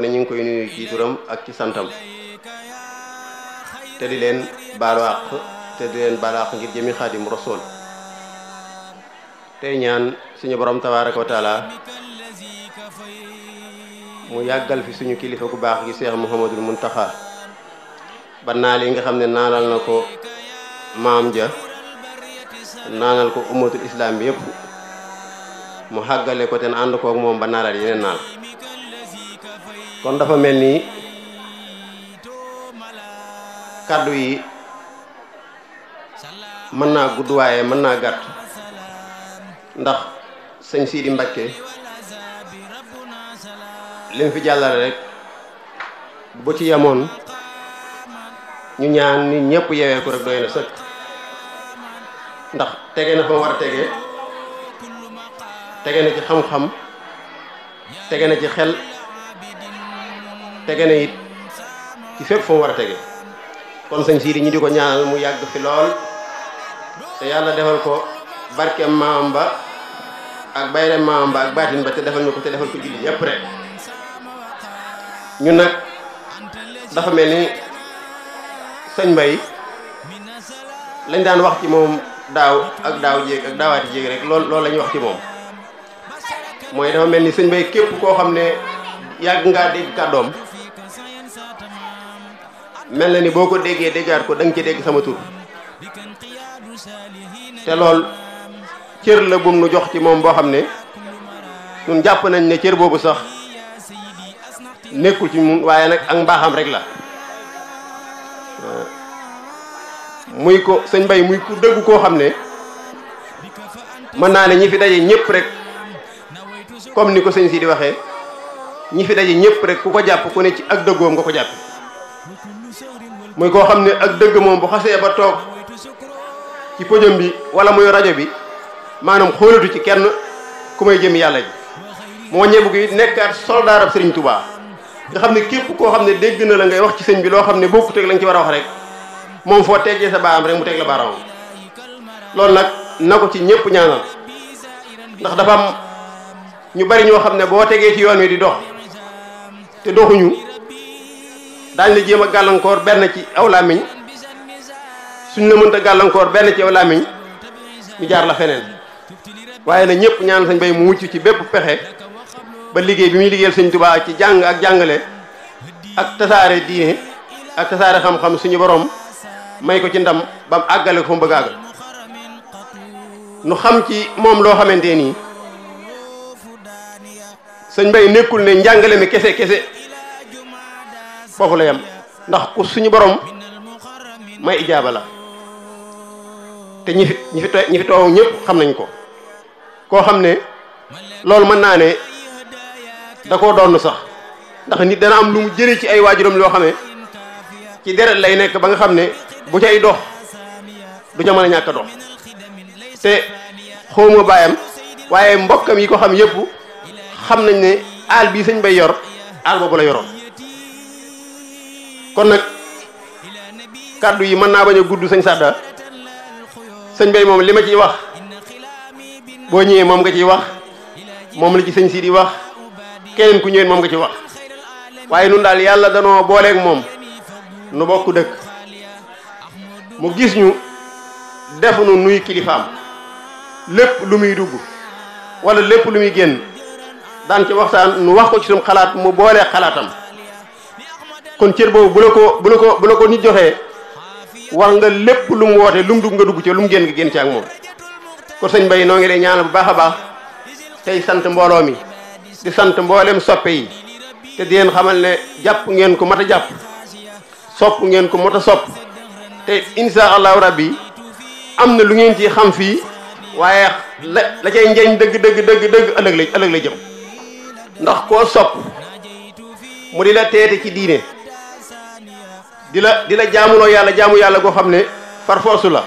ne ñu ngi koy nuyu ci turam ak ci santam te di leen baalu àq te di leen baalu àq ngir jëmi Xaadim Rasuul tey ñaan suñu borom tabaaraka wa taala mu yàggal fi suñu kilifa gu baax gi Seex Muhammadul Muntaxa ba naal yi nga xam ne naanal na ko maam ja naanal ko ummatul islam bi yëpp mu xàggale ko te ànd kook moom ba naalal yeneen naal kon dafa mel ni kàddu yi mën naa gudd waaye mën naa gàtt ndax sëñ Sidi Mbakke li mu fi jàllale rek bu ci yemoon ñu ñaan nit ñëpp yewee ko rek doy na sëkk ndax tege na fa mu war a tege na ci xam-xam tege na ci xel tege na it ci fépp fa mu war a tege kon sëñ Sidi ñi di ko ñaanal mu yàgg fi lool te yàlla defal ko barkeem maam ba ak bayreem maam ba ak baatin ba te defal ñu ko te defal ko julli yépp rek ñun nag dafa mel ni sëñ Mbay lañ daan wax ci moom daaw ak daaw jéeg ak daawaati jéeg rek loolu la ñuy wax ci moom mooy dafa mel ni sëñ Mbay képp koo xam ne yàgg ngaa dégg kàddoom mel na ni boo ko déggee déggaat ko da nga ci dégg sama tur te lool cër la bum nu jox ci moom boo xam ne ñun jàpp nañ ne cër boobu sax nekkul ci ñun waaye nag ak mbaaxam rek la muy ko sëñ Mbay muy ku dëggu koo xam ne mën naa ne ñi fi daje ñëpp rek comme ni ko sëñ si di waxee ñi fi daje ñëpp rek ku ko jàpp ku ne ci ak dëggoom nga ko jàpp muy koo xam ne ak dëgg moom bu xasee ba toog ci podium bi wala muy rajo bi maanaam xoolatu ci kenn ku may jëm yàlla ji moo ñebu gi nekkaat soldaarab Sëriñ Tuubaa nga xam ne képp koo xam ne dégg na la ngay wax ci sëñ bi loo xam ne bokkut ak la nga ci war a wax rek moom foo teggee sa baaraam rek mu teg la baaraamam loolu nag na ko ci ñëpp ñaanal ndax dafa am ñu bari ñoo xam ne boo tegee ci yoon wi di dox te doxuñu daañ la jéem a gàllankoor benn ci aw làmmiñ suñ la mënta gàllankoor benn ci aw làmmiñ ñu jaar la feneen waaye na ñëpp ñaan sëñ Bay mu mucc ci bépp pexe ba liggéey bi muy liggéeyal sëñ Tuubaa ci jàng ak jàngale ak tasaare diine ak tasaare xam-xam suñu borom may ko ci ndam ba mu àggale ko fa mu bëgg a àggal nu xam ci moom loo xamante nii sëñ Mbay nekkul ne njàngale mi kese foofu la yam ndax ku suñu borom may ijaaba la te ñi fi toow ñëpp xam nañ ko koo xam ne loolu mën naa ne da koo doon sax ndax nit dana am lu mu jëlee ci ay waajuram loo xam ne ci deret lay nekk ba nga xam ne bu cay dox du ca mën a ñàkk a dox te xawma baayam waaye mbokkam yi ko xam yëpp xam nañ ne aal bii sëñ Bay yor aal boobu la yoroon kon nag kàddu yi mën naa bañ a gudd sëñ Sadda sëñ Bay moom li ma ciy wax boo ñëwee moom nga ciy wax moom la ci sëñ Sidi wax keneen ku ñëwee moom nga ci wax waaye nun daal yàlla danoo booleeg moom nu bokk dëkk mu gis ñu def nu nuy kilifaam lépp lu muy dugg wala lépp lu muy génn daan ci waxtaan nu wax ko ci suñu xalaat mu boolee xalaatam kon cër boobu bu la ko nit joxee war nga lépp lu mu woote lu mu dugg nga dugg ci lu mu génn nga génn ci ak moom kon sëñ Mbay noo ngi lay ñaanal bu baax a baax tey sant mbooloo mi di sant mboolem soppe yi te di leen xamal ne jàpp ngeen ko mat a jàpp sopp ngeen ko mat a sopp te insha allahu rabbi am na lu ngeen ci xam fii waaye la cay njëriñ dëgg ëllëg la jëm ndax koo sopp mu di la teete ci diine di la jaamuloo yàlla jaamu yàlla goo xam ne far force la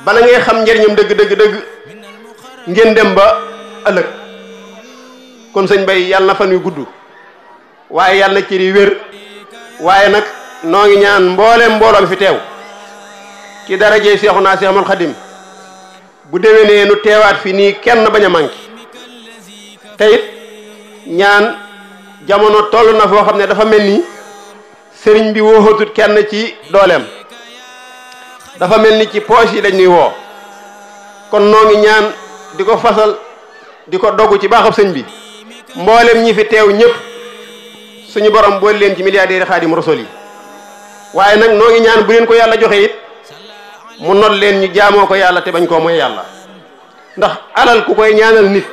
bala ngay xam njëriñam dëgg ngeen dem ba ëllëg kon sëñ Bay yàlla na fan yu gudd waaye yàlla na cër yi wér waaye nag noo ngi ñaan mbooloo fi teew ci darajee Seexuna Seex Ahmadu Xadim bu déwénee nu teewaat fi nii kenn bañ a manqué te it ñaan jamono toll na foo xam ne dafa mel ni sëriñ bi wooxatut kenn ci dooleem, dafa mel ni ci poche yi lañ ñuy woo. kon noo ngi ñaan di ko fasal di ko dogg ci baaxab sëñ bi mboolem ñi fi teew ñëpp suñu borom boole leen ci milliardaire Xaadimu Rasuul yi. waaye nag noo ngi ñaan bu leen ko yàlla joxe it mu not leen ñu jaamoo ko yàlla te bañ koo mooy yàlla, ndax alal ku koy ñaanal nit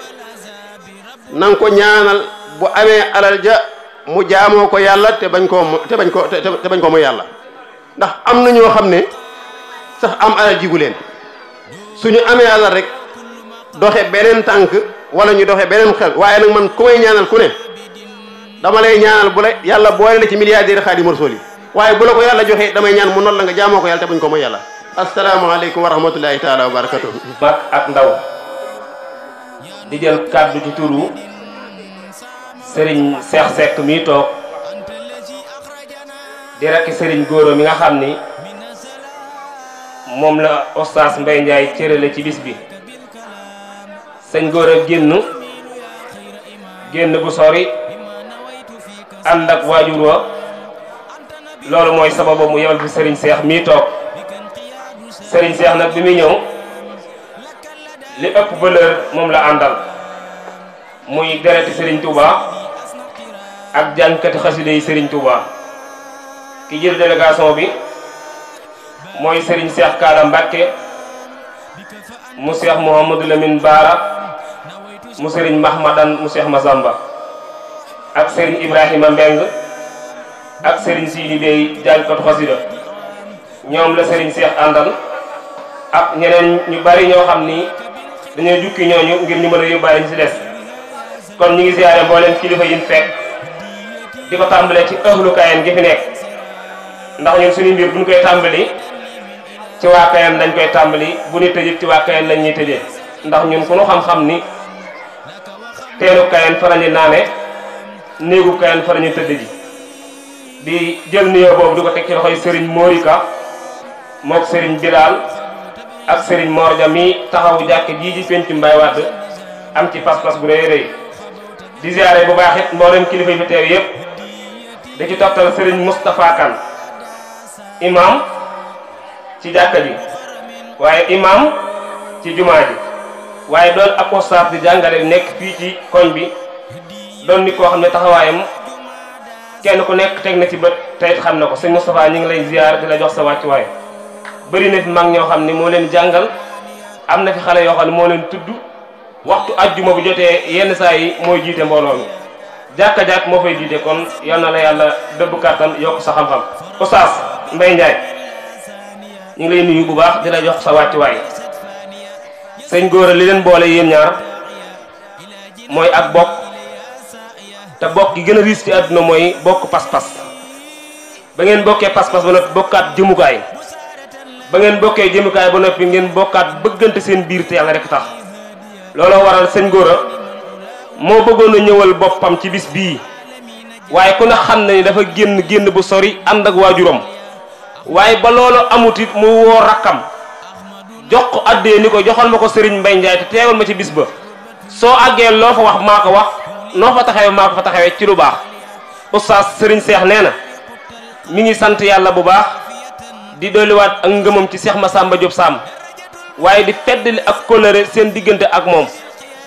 na nga ko ñaanal bu amee alal ja mu jaamoo ko yàlla te bañ koo mooy yàlla. ndax am na ñoo xam ne sax am alal jigu leen, suñu amee alal rek doxe beneen tànk wala ñu doxe beneen xel. waaye nag man ku may ñaanal ku ne dama lay ñaanal bu la yàlla boole la ci milliardaire Xaadimu Rasuul yi, waaye bu la ko yàlla joxe damay ñaan mu not la nga jaamoo ko yàlla te bañ ko mooy yàlla. asalaamaaleykum wa rahmatullahi taala wa barakatuh. mag ak ndaw di jël kàddu ci turu Serigne Cheikh Seck mi toog di rekk Serigne Gora mi nga xam ni moom la Oustaz Mbaye Ndiaye cërale ci bis bi. sëñ Gora génn bu sori ànd ak waajur wa loolu mooy sababu mu yebal fi Serigne Cheikh mii toog. Serigne Cheikh nag bi muy ñëw li ëpp valeur moom la àndal muy dereti Serigne Touba ak jànkati xaside yi Serigne Touba. ki jël délégation bi mooy Serigne Cheikh Kaala Mbacke mu Cheikh Mouhamadou Lamine Baara mu Serigne Mahmadan mu Cheikh Massamba ak Serigne Ibrahima Mbeng ak Serigne Sidi Bey jànkatu xasida ñoom la Serigne Cheikh àndal ak ñeneen ñu bari ñoo xam ni dañoo jukki ñooñu ngir ñu mën a yóbbaale ñu ci des. kon ñu ngi ziyaare mboolem kilifa yi ñu fekk di ko tàmbalee ci ëxlu Kayen gi fi nekk, ndax ñun suñu mbir buñ koy tàmbali ci waa Kayen lañ koy tàmbali, bu ñu tëjee ci waa Kayen lañ ñuy tëjee. ndax ñun ku ñu xam-xam ni teenu Kayen fa lañu naane, néegu Kayen fa lañu tëdd ji. di jël nuyoo boobu di ko teg ci loxoy Serigne Morika mook Serigne Bilal ak Serigne Morja mi taxawu jàkk ji ji pencu Mbaye Wade am ci pas-pas bu rëy rëy. di ziare bu baax it mboolem kilifa yi fi teew yëpp da ci toftal Serigne Moustapha Kane imam ci jàkka ji waaye imam ci jumaa ji, waaye doon ab ustaas di jàngale nekk fii ci koñ bi, doon nit koo xam ne taxawaayam kenn ku nekk teg na ci bët tey xam na ko. sëñ Moustapha ñu ngi lay ziar di la jox sa wàccuwaay. bëri na fi mag ñoo xam ne moo leen jàngal, am na fi xale yoo xam ne moo leen tudd, waxtu ajjuma bu jotee yenn saa yi mooy jiite mbooloo mi, jàkka-jàkk moo fay jiite. kon yal na la yàlla dëbb kàttan yokk sa xam-xam. Oustaz Mbaye Ndiaye ñu ngi lay nuyu bu baax di la jox sa wàccuwaay. sëñ Gora li leen boole yéen ñaar mooy ak bokk, te bokk gi gën a riis ci àdduna mooy bokk pas-pas. ba ngeen bokkee pas-pas ba noppi bokkaat jëmukaay, ba ngeen bokkee jëmukaay ba noppi ngeen bokkaat bëggante seen biir te yàlla rek tax. looloo waral sëñ Gora moo bëggoon a ñëwal boppam ci bis bii, waaye ku ne xam na ni dafa génn bu sori ànd ak waajuram. waaye ba loolu amut it mu woo rakkam jox ko addee ni ko joxal ma ko Serigne Mbaye Ndiaye te teewal ma ci bis ba. soo àggee loo fa wax maa ko wax, noo fa taxawee maa ko fa taxawee ci lu baax. Oustaz Serigne Cheikh nee na mi ngi sant yàlla bu baax di dolliwaat ak ngëmam ci Cheikh Massamba Diop Sam, waaye di feddali ak kóllëre seen diggante ak moom,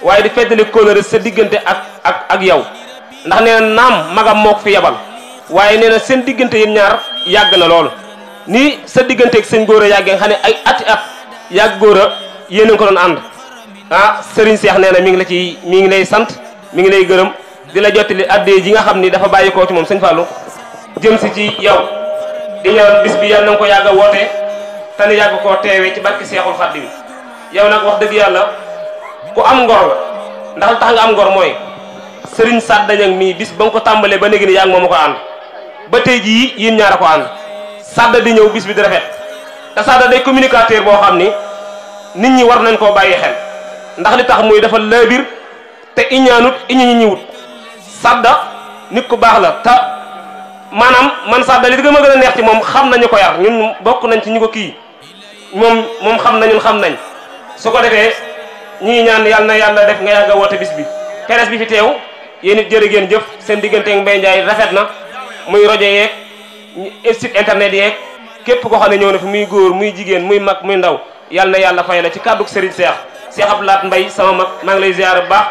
waaye di feddali kóllëre sa diggante ak yow. ndax nee na naam magam moo ko fi yebal, waaye nee na seen diggante yéen ñaar yàgg na loolu. nii sa diggante ak sëñ Gora yàggee nga xam ne ay ati at yàgg Gora yéen a ko doon ànd. Serigne Cheikh nee na mi ngi lay sant, mi ngi lay gërëm, di la jottali addee ji nga xam ni dafa bàyyi koo ci moom sëñ Fallou jëm si ci yow. di ñaan bis bi yàlla na nga ko yàgg a woote te ni yàgg koo teewee ci barki Seexul Xaddim. yow nag wax dëgg yàlla ku am ngor la, ndax li tax nga am ngor mooy Serigne Sadda Niang mii bis ba nga ko tàmbalee ba léegi ni yaa ngi moom a ko ànd ba tey jii yéen ñaar a ko ànd. Sadda di ñëw bis bi di rafet, te Sadda day communicateur boo xam ni nit ñi war nañ koo bàyyi xel, ndax li tax muy dafa laabir te iñaanut iñu ñi wut. Sadda nit ku baax la, te maanaam man Sadda li ma gën a neex ci moom xam nañu ko yar, ñun bokk nañ ci ñu ko kii, moom xam na ñun xam nañ. su ko defee ñi ñaan yàlla na yàlla def nga yàgg a woote bis bi. presse bi fi teew yéen it jërë ngeen jëf seen diggante ak Mbaye Ndiaye rafet na muy rajo yeeg site internet yeeg képp koo xam ne ñëw na fi muy góor muy jigéen muy mag muy ndaw yàlla na yàlla fay la ci kàddug Serigne Cheikh Abdou Lahat Mbaye sama mag maa ngi lay ziar bu baax.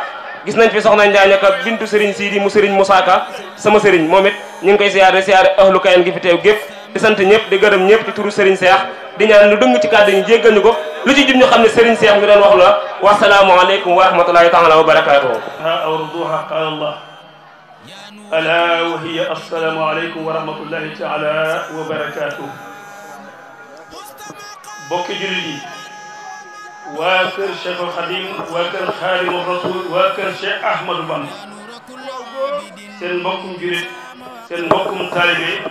gis nañ fi soxna Njaañ ka bintu Serigne Sidi mu Serigne Moussa Ka sama Serigne moom it ñu ngi koy siyaare ahlu Kayen gi fi teew gépp di sant ñëpp di gërëm ñëpp ci turu Serigne Cheikh di ñaan lu dëng ci kàddu ñu jéggal ñu ko lu ci jub ñu xam ne Serigne Cheikh mi doon wax la wasalaamu aleykum wa rahmatullahi taala wa barakatuhu awruduha qala Allah ala wa hiya assalaamu aleykum wa rahmatullahi taala wa barakatuhu bokki jullit yi waa kër Cheikhul Khadim waa kër Khadimu Rasul waa kër Cheikh Ahmadou Bamba seen mbokkum julit seen mbokkum taalibe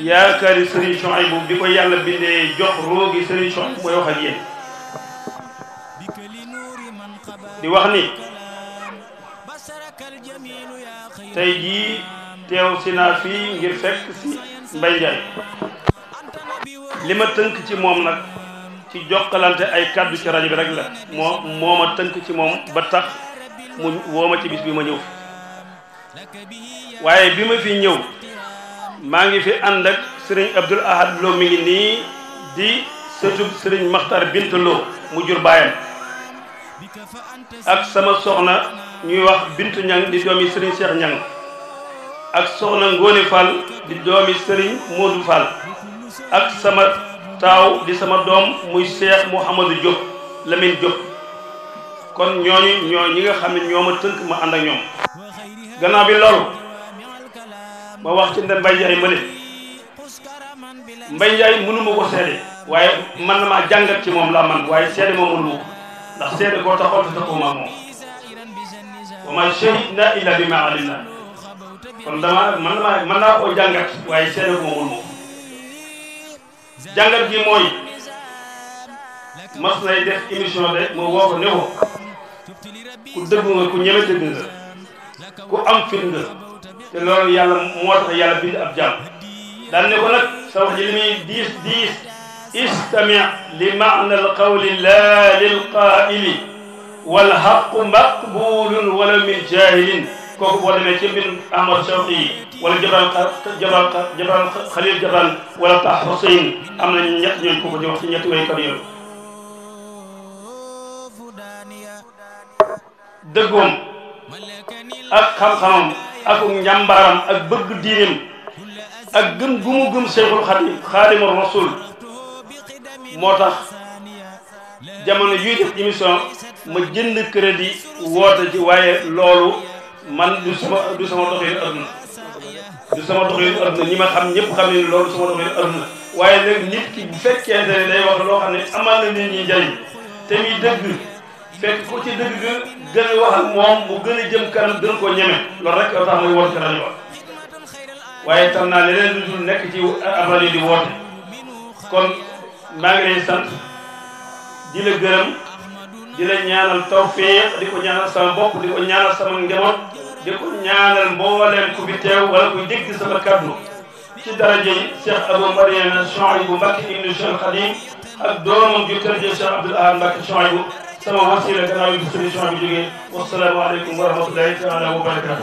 yaakaari Serigne Souhaïbou bi ko yàlla bindee jox roogi Serigne Souhaïbou mooy wax ak yéen di wax ni tey jii teew si naa fii ngir fekk si Mbaye Ndiaye li ma tënk ci moom nag ci jokkalante ay kaddu ci rajo bi rek la moo ma tënk ci moom ba tax mu woo ma ci bis bi ma ñëw waaye bi ma fi ñëw maa ngi fi ànd ak sëriñ Abdoul Ahad Lo mi ngi nii di sëtub sëriñ Makhtar Bint Lo mu jur baayam ak sama soxna ñuy wax Bintu Ñang di doomi sëriñ Cheikh Ñang ak soxna Ngóone Fall di doomi sëriñ Modou Fall ak sama taaw di sama doom muy Cheikh Mouhamadou Diop Lamine Diop kon ñooñu ñi nga xam ne ñoo ma tënk ma ànd ak ñoom gannaaw bi loolu ma wax ci Mbaye Ndiaye ma ne Mbaye Ndiaye mënu ma ko seede waaye man na maa jàngat ci moom laa man waaye seede moom mënu ma ko ndax seede koo taxoon te taxoo ma moom wa ma shahidna illa bima alimna kon man naa koo jàngat waaye seede ko mënu ma ko jàngat gi mooy mas nay def émission de moo woo ko ne ko ku dëgg nga ku ñeme dëgg nga ku am fit nga te loolu yàlla moo tax yàlla bind ab jaam daan ne ko nag sa wax ji li muy diis istami li maana al qawli la lil qaili wal haqu maqbulun wala min jahilin kooku boo demee ci mbir Ahmad Shawqi wala Jabral Khalil Jabral wala Tah Hussein am na ñett ñooñu ko di wax ci ñetti waykat yooyu dëggoom ak xam-xamam ak njàmbaaram ak bëgg diineem ak gëm gu mu gëm Cheikhul Khadim Khadimu Rasul moo tax jamono yuy def émission ma jënd crédit woote ci waaye loolu man du sama doxalin adduna du sama doxalin adduna ñi ma xam ñëpp xam ne loolu sama doxalin adduna waaye nag nit ki bu fekkente ne day wax loo xam ne amal na nit ñi njëriñ te muy dëgg fekk ko ci dëgg gën a wax ak moom mu gën a jëm kanam gën koo ñeme loolu rek tax muy woote ci rajo ba waaye tam naa leneen lu dul nekk ci ab rajo di woote kon maa ngi lay sant di la gërëm di la ñaanal tawfiq di ko ñaanal sama bopp di ko ñaanal sama njaboot di ko ñaanal mbooleem ku fi teew wala ku dégg sama kaddu ci daraja yi Cheikh Abou Mariama Souhaïbou Mbacké ibnu Cheikh Khadim ak doomam ju tërjee Cheikh Abdoul Ahad Mbacké Souhaïbou sama wasila gannaaw yi bi sëriñ Souhaïbou jógee wasalaamu aleykum wa rahmatullahi taala wa barakatu